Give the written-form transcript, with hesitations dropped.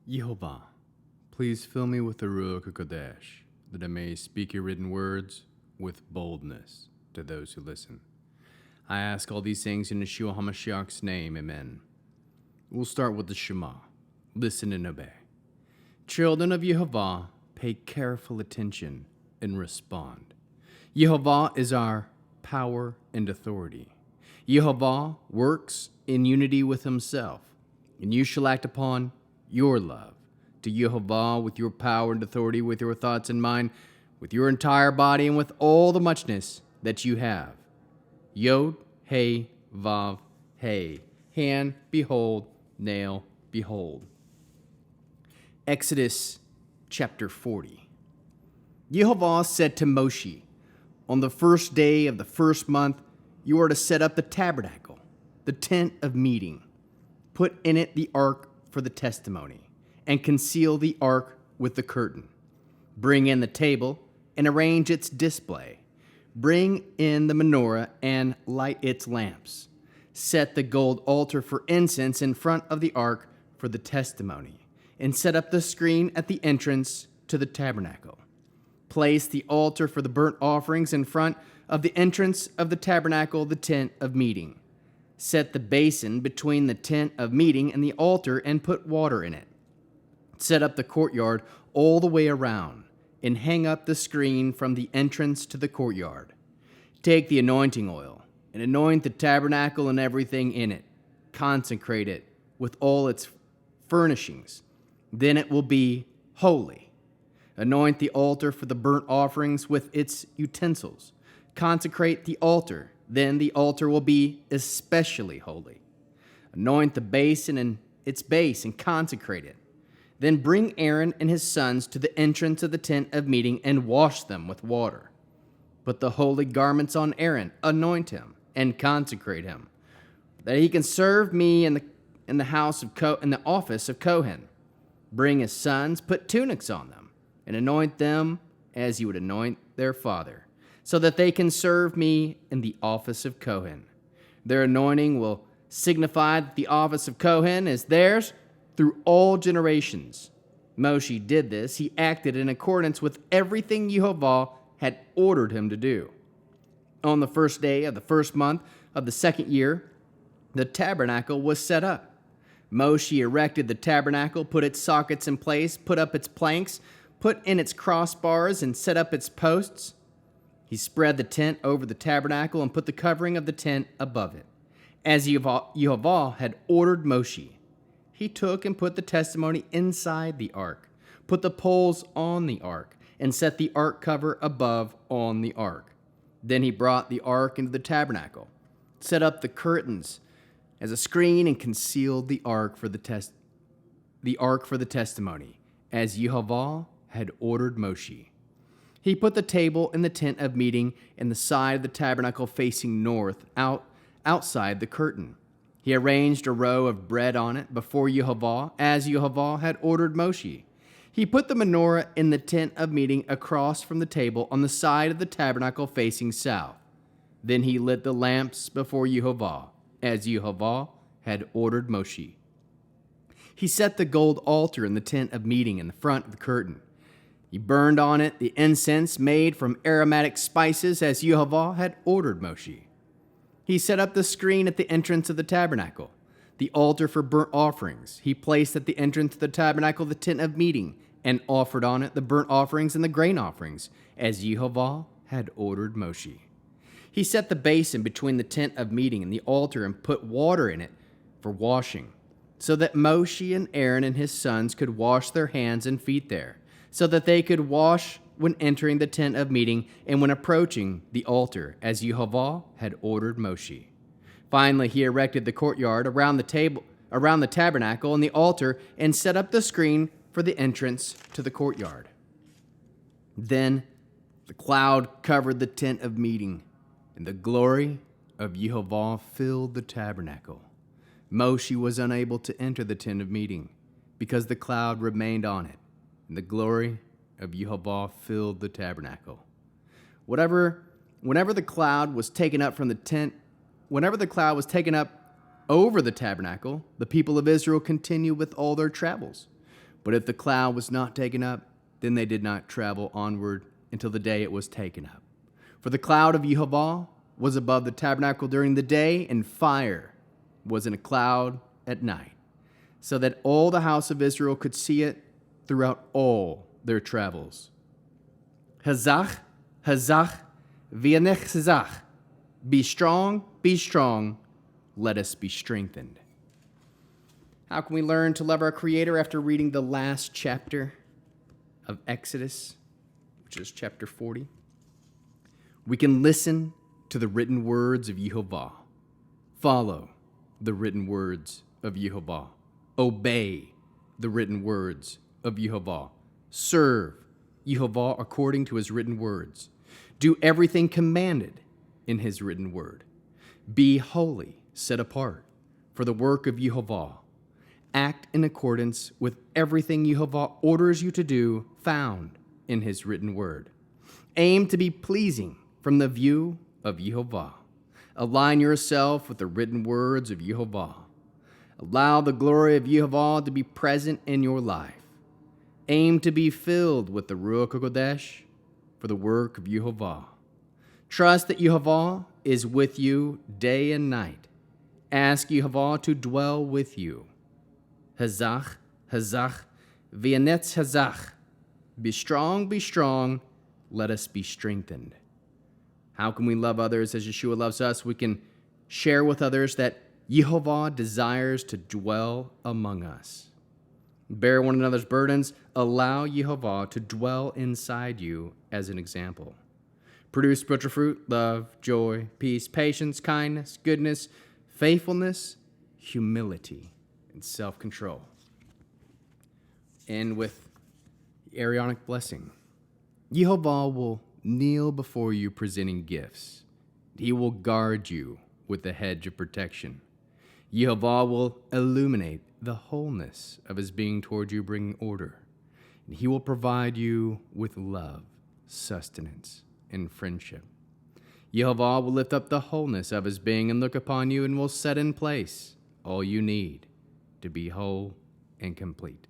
Yehova, please fill me with the Ruach HaKodesh, that I may speak your written words with boldness to those who listen. I ask all these things in Yeshua HaMashiach's name, amen. We'll start with the Shema. Listen and obey. Children of Yehovah, pay careful attention and respond. Yehovah is our power and authority. Yehovah works in unity with himself, and you shall act upon your love to Yehovah with your power and authority, with your thoughts in mind, with your entire body, and with all the muchness that you have. Yod, Hey, Vav, Hey. Hand, behold, nail, behold. Exodus chapter 40. Yehovah said to Moshe, on the first day of the first month, you are to set up the tabernacle, the tent of meeting. Put in it the ark for the testimony, and conceal the ark with the curtain. Bring in the table and arrange its display. Bring in the menorah and light its lamps. Set the gold altar for incense in front of the ark for the testimony, and set up the screen at the entrance to the tabernacle. Place the altar for the burnt offerings in front of the entrance of the tabernacle, the tent of meeting. Set the basin between the tent of meeting and the altar and put water in it. Set up the courtyard all the way around and hang up the screen from the entrance to the courtyard. Take the anointing oil and anoint the tabernacle and everything in it. Consecrate it with all its furnishings. Then it will be holy. Anoint the altar for the burnt offerings with its utensils. Consecrate the altar. Then the altar will be especially holy. Anoint the basin and its base and consecrate it. Then bring Aaron and his sons to the entrance of the tent of meeting and wash them with water. Put the holy garments on Aaron, anoint him, and consecrate him, that he can serve me in the office of Kohen. Bring his sons, put tunics on them, and anoint them as you would anoint their father, so that they can serve me in the office of Kohen. Their anointing will signify that the office of Kohen is theirs through all generations. Moshe did this. He acted in accordance with everything Yehovah had ordered him to do. On the first day of the first month of the second year, the tabernacle was set up. Moshe erected the tabernacle, put its sockets in place, put up its planks, put in its crossbars, and set up its posts. He spread the tent over the tabernacle and put the covering of the tent above it, as Yehovah had ordered Moshe. He took and put the testimony inside the ark, put the poles on the ark, and set the ark cover above on the ark. Then he brought the ark into the tabernacle, set up the curtains as a screen, and concealed the ark for the testimony, as Yehovah had ordered Moshe. He put the table in the tent of meeting in the side of the tabernacle facing north, outside the curtain. He arranged a row of bread on it before Yehovah, as Yehovah had ordered Moshe. He put the menorah in the tent of meeting across from the table on the side of the tabernacle facing south. Then he lit the lamps before Yehovah, as Yehovah had ordered Moshe. He set the gold altar in the tent of meeting in the front of the curtain. He burned on it the incense made from aromatic spices, as Yehovah had ordered Moshe. He set up the screen at the entrance of the tabernacle, the altar for burnt offerings. He placed at the entrance of the tabernacle the tent of meeting, and offered on it the burnt offerings and the grain offerings, as Yehovah had ordered Moshe. He set the basin between the tent of meeting and the altar and put water in it for washing, so that Moshe and Aaron and his sons could wash their hands and feet there, so that they could wash when entering the tent of meeting and when approaching the altar, as Yehovah had ordered Moshe. Finally, he erected the courtyard around the tabernacle and the altar, and set up the screen for the entrance to the courtyard. Then the cloud covered the tent of meeting, and the glory of Yehovah filled the tabernacle. Moshe was unable to enter the tent of meeting, because the cloud remained on it, and the glory of Yehovah filled the tabernacle. Whenever the cloud was taken up over the tabernacle, the people of Israel continued with all their travels. But if the cloud was not taken up, then they did not travel onward until the day it was taken up. For the cloud of Yehova was above the tabernacle during the day, and fire was in a cloud at night, so that all the house of Israel could see it throughout all their travels. Hazach, hazach, v'yanech hazach. Be strong, let us be strengthened. How can we learn to love our Creator after reading the last chapter of Exodus, which is chapter 40? We can listen to the written words of Yehova, follow the written words of Yehova, obey the written words of Yehova, serve Yehova according to his written words, do everything commanded in his written word, be holy, set apart for the work of Yehova, act in accordance with everything Yehova orders you to do found in his written word, aim to be pleasing from the view of Yehova. Align yourself with the written words of Yehova. Allow the glory of Yehova to be present in your life. Aim to be filled with the Ruach HaKodesh for the work of Yehova. Trust that Yehova is with you day and night. Ask Yehova to dwell with you. Hazach, hazach, v'yanetz hazach. Be strong, let us be strengthened. How can we love others as Yeshua loves us? We can share with others that Yehova desires to dwell among us. Bear one another's burdens. Allow Yehova to dwell inside you as an example. Produce spiritual fruit, love, joy, peace, patience, kindness, goodness, faithfulness, humility, and self-control. And with the Aaronic blessing, Yehova will kneel before you presenting gifts. He will guard you with a hedge of protection. Yehova will illuminate the wholeness of his being toward you, bringing order. And he will provide you with love, sustenance, and friendship. Yehova will lift up the wholeness of his being and look upon you and will set in place all you need to be whole and complete.